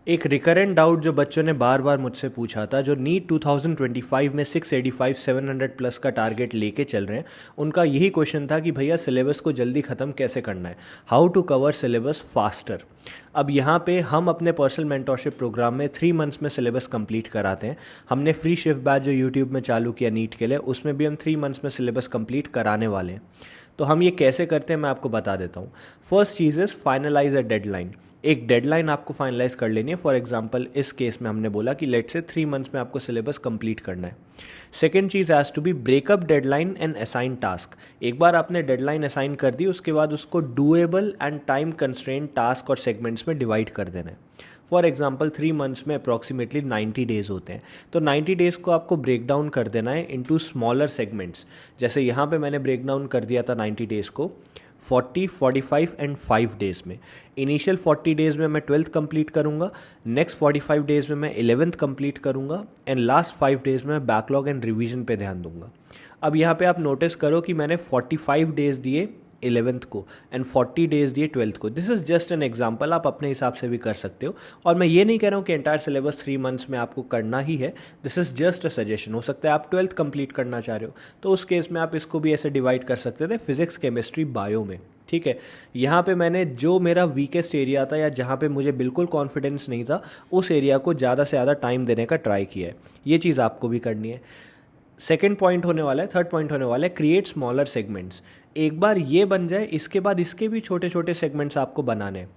एक recurrent doubt जो बच्चों ने बार बार मुझसे पूछा था, जो नीट 2025 में 685 700 प्लस का टारगेट लेके चल रहे हैं, उनका यही क्वेश्चन था कि भैया सिलेबस को जल्दी ख़त्म कैसे करना है, how to cover syllabus faster. अब यहाँ पे हम अपने पर्सनल मेंटोरशिप प्रोग्राम में 3 मंथ्स में सिलेबस कंप्लीट कराते हैं। हमने फ्री शिफ्ट बैच जो यूट्यूब में चालू किया नीट के लिए, उसमें भी हम 3 मंथ्स में सिलेबस कंप्लीट कराने वाले हैं। तो हम ये कैसे करते हैं मैं आपको बता देता हूँ। फर्स्ट चीज़ इज़ फाइनलाइज अ डेडलाइन। एक डेडलाइन आपको फाइनलाइज कर लेनी है। फॉर एग्जांपल इस केस में हमने बोला कि लेट से 3 मंथ्स में आपको सिलेबस कंप्लीट करना है। सेकेंड चीज़ has to be break up deadline and assign task. एक बार आपने डेडलाइन असाइन कर दी, उसके बाद उसको doable and time constraint task और सेगमेंट्स में डिवाइड कर देना है। फॉर एग्जाम्पल 3 मंथ्स में अप्रॉक्सीमेटली 90 डेज़ होते हैं, तो 90 डेज़ को आपको ब्रेक डाउन कर देना है इनटू स्मॉलर सेगमेंट्स। जैसे यहाँ पे मैंने ब्रेक डाउन कर दिया था 90 डेज़ को 40, 45 एंड 5 डेज़ में। इनिशियल 40 डेज़ में मैं 12th कंप्लीट करूँगा, नेक्स्ट 45 डेज़ में मैं 11th कंप्लीट करूँगा एंड लास्ट 5 डेज़ में बैकलॉग एंड रिवीजन पे ध्यान दूंगा। अब यहाँ पे आप नोटिस करो कि मैंने 45 डेज़ दिए 11th को एंड 40 डेज़ दिए 12th को। This is just an example, आप अपने हिसाब से भी कर सकते हो। और मैं ये नहीं कह रहा हूँ कि एंटायर सिलेबस 3 मंथ्स में आपको करना ही है। This is just a suggestion. हो सकता है आप 12th कंप्लीट करना चाह रहे हो, तो उस केस में आप इसको भी ऐसे डिवाइड कर सकते थे फिजिक्स, केमिस्ट्री, बायो में। ठीक है, यहाँ पे मैंने जो मेरा वीकेस्ट एरिया था या जहाँ पे मुझे बिल्कुल कॉन्फिडेंस नहीं था, उस एरिया को ज़्यादा से ज़्यादा टाइम देने का ट्राई किया है। ये चीज़ आपको भी करनी है। सेकेंड पॉइंट होने वाला है, थर्ड पॉइंट होने वाला है क्रिएट स्मॉलर सेगमेंट्स। एक बार ये बन जाए, इसके बाद इसके भी छोटे छोटे सेगमेंट्स आपको बनाने हैं।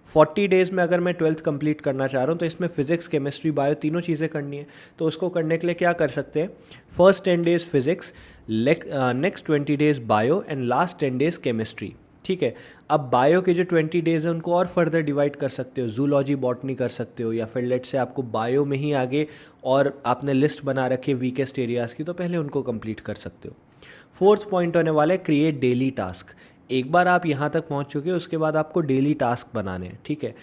40 डेज़ में अगर मैं 12th कंप्लीट करना चाह रहा हूँ, तो इसमें फिजिक्स, केमिस्ट्री, बायो तीनों चीज़ें करनी है। तो उसको करने के लिए क्या कर सकते हैं, first 10 days physics, next 20 days bio and last 10 days chemistry. ठीक है, अब बायो के जो 20 डेज़ हैं उनको और फर्दर डिवाइड कर सकते हो, जूलॉजी, बॉटनी कर सकते हो, या फिर लेट से आपको बायो में ही आगे और आपने लिस्ट बना रखी है वीकेस्ट एरियाज़ की, तो पहले उनको कंप्लीट कर सकते हो। फोर्थ पॉइंट होने वाला है क्रिएट डेली टास्क। एक बार आप यहाँ तक पहुँच चुके हो, उसके बाद आपको डेली टास्क बनाने हैं। ठीक है,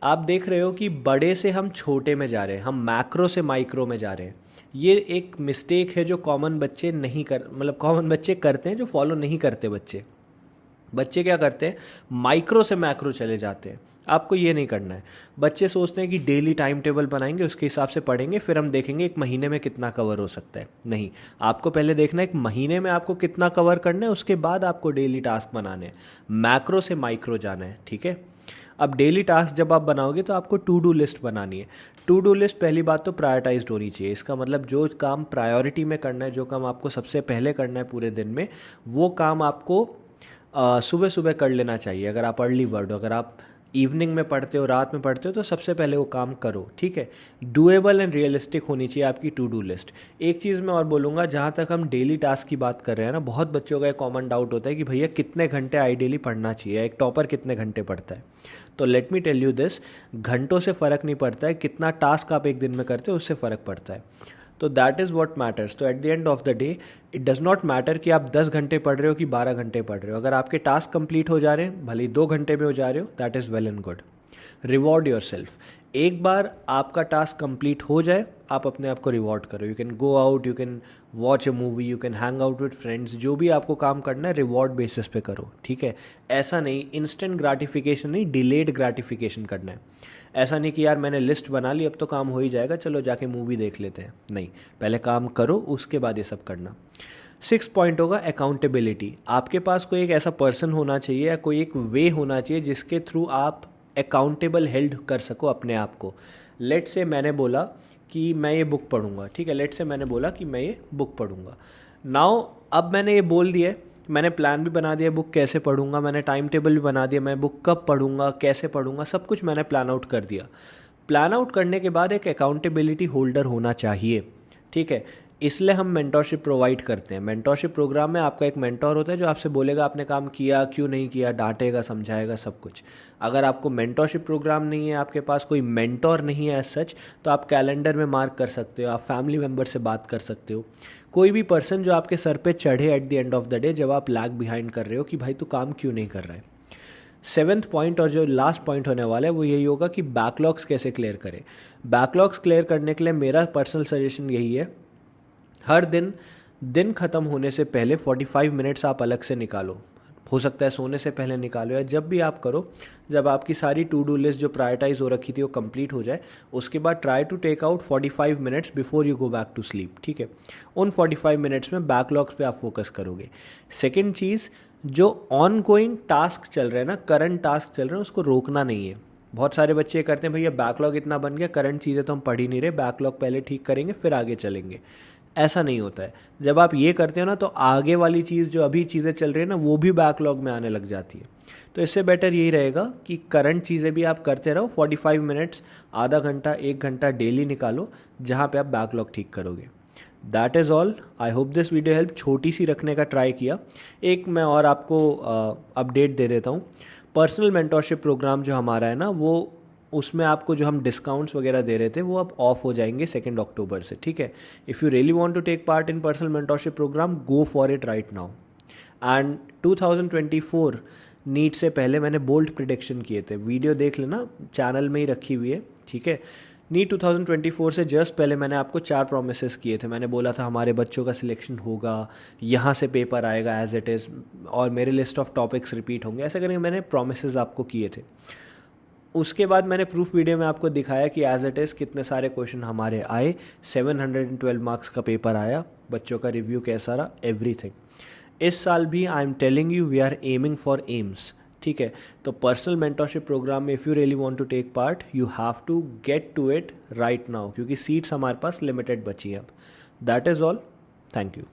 आप देख रहे हो कि बड़े से हम छोटे में जा रहे हैं, हम मैक्रो से माइक्रो में जा रहे हैं। ये एक मिस्टेक है जो कॉमन बच्चे नहीं कर, मतलब कॉमन बच्चे करते हैं, जो फॉलो नहीं करते बच्चे। बच्चे क्या करते हैं, माइक्रो से मैक्रो चले जाते हैं। आपको ये नहीं करना है। बच्चे सोचते हैं कि डेली टाइम टेबल बनाएंगे, उसके हिसाब से पढ़ेंगे, फिर हम देखेंगे एक महीने में कितना कवर हो सकता है। नहीं, आपको पहले देखना है एक महीने में आपको कितना कवर करना है, उसके बाद आपको डेली टास्क बनाने हैं। मैक्रो से माइक्रो जाना है। ठीक है, अब डेली टास्क जब आप बनाओगे तो आपको टू डू लिस्ट बनानी है। टू डू लिस्ट पहली बात तो प्रायोरिटाइज्ड होनी चाहिए। इसका मतलब जो काम प्रायोरिटी में करना है, जो काम आपको सबसे पहले करना है पूरे दिन में, वो काम आपको सुबह सुबह कर लेना चाहिए। अगर आप अर्ली बर्ड हो, अगर आप इवनिंग में पढ़ते हो, रात में पढ़ते हो, तो सबसे पहले वो काम करो। ठीक है, डूएबल एंड रियलिस्टिक होनी चाहिए आपकी टू डू लिस्ट। एक चीज़ मैं और बोलूँगा, जहाँ तक हम डेली टास्क की बात कर रहे हैं ना, बहुत बच्चों का एक कॉमन डाउट होता है कि भैया कितने घंटे आइडियली पढ़ना चाहिए, एक टॉपर कितने घंटे पढ़ता है। तो let me tell you this, घंटों से फ़र्क नहीं पड़ता है, कितना टास्क आप एक दिन में करते हो उससे फ़र्क पड़ता है। तो दैट इज़ वॉट मैटर्स। तो at the end of the day it does not matter कि आप 10 घंटे पढ़ रहे हो कि 12 घंटे पढ़ रहे हो। अगर आपके टास्क कंप्लीट हो जा रहे हैं, भले ही 2 घंटे में हो जा रहे हो, that is well and good. Reward your self. एक बार आपका टास्क कंप्लीट हो जाए, आप अपने आप को रिवॉर्ड करो। You can go out, you can watch a movie, you can hang out with friends. जो भी आपको काम करना है रिवॉर्ड बेसिस पे करो। ठीक है, ऐसा नहीं इंस्टेंट ग्रेटिफिकेशन नहीं, डिलेड ग्रेटिफिकेशन करना है। ऐसा नहीं कि यार मैंने लिस्ट बना ली, अब तो काम हो ही जाएगा, चलो जाके मूवी देख लेते हैं। नहीं, पहले काम करो, उसके बाद ये सब करना। 6 पॉइंट होगा अकाउंटेबिलिटी। आपके पास कोई एक ऐसा पर्सन होना चाहिए या कोई एक वे होना चाहिए जिसके थ्रू आप अकाउंटेबल हेल्ड कर सको अपने आप को। लेट से मैंने बोला कि मैं ये बुक पढ़ूंगा। ठीक है, लेट से मैंने बोला कि मैं ये बुक पढ़ूंगा। नाउ अब मैंने ये बोल दिया, मैंने प्लान भी बना दिया बुक कैसे पढ़ूंगा, मैंने टाइम टेबल भी बना दिया, मैं बुक कब पढ़ूंगा, कैसे पढ़ूंगा, सब कुछ मैंने प्लान आउट कर दिया। प्लान आउट करने के बाद एक अकाउंटेबिलिटी होल्डर होना चाहिए। ठीक है, इसलिए हम मेंटोरशिप प्रोवाइड करते हैं। मेंटोरशिप प्रोग्राम में आपका एक मेंटोर होता है जो आपसे बोलेगा आपने काम किया क्यों नहीं किया, डांटेगा, समझाएगा, सब कुछ। अगर आपको मेंटोरशिप प्रोग्राम नहीं है, आपके पास कोई मेंटोर नहीं है एज सच, तो आप कैलेंडर में मार्क कर सकते हो, आप फैमिली मेम्बर से बात कर सकते हो, कोई भी पर्सन जो आपके सर पे चढ़े at the end of the day जब आप लैग बिहाइंड कर रहे हो कि भाई तू काम क्यों नहीं कर रहा है। 7th पॉइंट और जो लास्ट पॉइंट होने वाला है वो यही होगा कि बैकलॉग्स कैसे क्लियर करें। बैकलॉग्स क्लियर करने के लिए मेरा पर्सनल सजेशन यही है, हर दिन दिन ख़त्म होने से पहले 45 मिनट्स आप अलग से निकालो। हो सकता है सोने से पहले निकालो, या जब भी आप करो, जब आपकी सारी टू डू लिस्ट जो प्रायोरिटाइज हो रखी थी वो कंप्लीट हो जाए, उसके बाद try to take out 45 minutes before you go back to sleep, ठीक है। उन 45 मिनट्स में बैकलॉग्स पे आप फोकस करोगे। सेकेंड चीज़, जो ऑन गोइंग टास्क चल रहे हैं ना, करंट टास्क चल रहे हैं, उसको रोकना नहीं है। बहुत सारे बच्चे करते हैं भैया बैकलॉग इतना बन गया, करंट चीज़ें तो हम पढ़ ही नहीं रहे, बैकलॉग पहले ठीक करेंगे फिर आगे चलेंगे। ऐसा नहीं होता है। जब आप ये करते हो ना, तो आगे वाली चीज़ जो अभी चीज़ें चल रही है ना, वो भी बैकलॉग में आने लग जाती है। तो इससे बेटर यही रहेगा कि करंट चीज़ें भी आप करते रहो। 45 मिनट्स, आधा घंटा, 1 घंटा डेली निकालो जहाँ पे आप बैकलॉग ठीक करोगे। That is all. I hope this video help. छोटी सी रखने का ट्राई किया। एक मैं और आपको अपडेट दे देता हूँ। पर्सनल मेंटोरशिप प्रोग्राम जो हमारा है ना, वो उसमें आपको जो हम डिस्काउंट्स वगैरह दे रहे थे वो अब ऑफ हो जाएंगे 2 अक्टूबर से, ठीक है। If you really want to take part in personal mentorship programme, go for it right now. And 2024 NEET से पहले मैंने बोल्ड प्रिडिक्शन किए थे, वीडियो देख लेना, चैनल में ही रखी हुई है, ठीक है। नीट 2024 से जस्ट पहले मैंने आपको 4 प्रोमिसेस किए थे। मैंने बोला था हमारे बच्चों का सिलेक्शन होगा, यहाँ से पेपर आएगा एज इट इज़, और मेरे लिस्ट ऑफ टॉपिक्स रिपीट होंगे, ऐसे करके मैंने प्रोमिसेस आपको किए थे। उसके बाद मैंने प्रूफ वीडियो में आपको दिखाया कि एज इट इज़ कितने सारे क्वेश्चन हमारे आए, 712 मार्क्स का पेपर आया, बच्चों का रिव्यू कैसा रहा, एवरीथिंग। इस साल भी I am telling you we are aiming for AIIMS, ठीक है। तो पर्सनल मेंटोरशिप प्रोग्राम में if you really want to take part, you have to get to it right now, क्योंकि सीट्स हमारे पास लिमिटेड बची हैं अब। That is all. Thank you.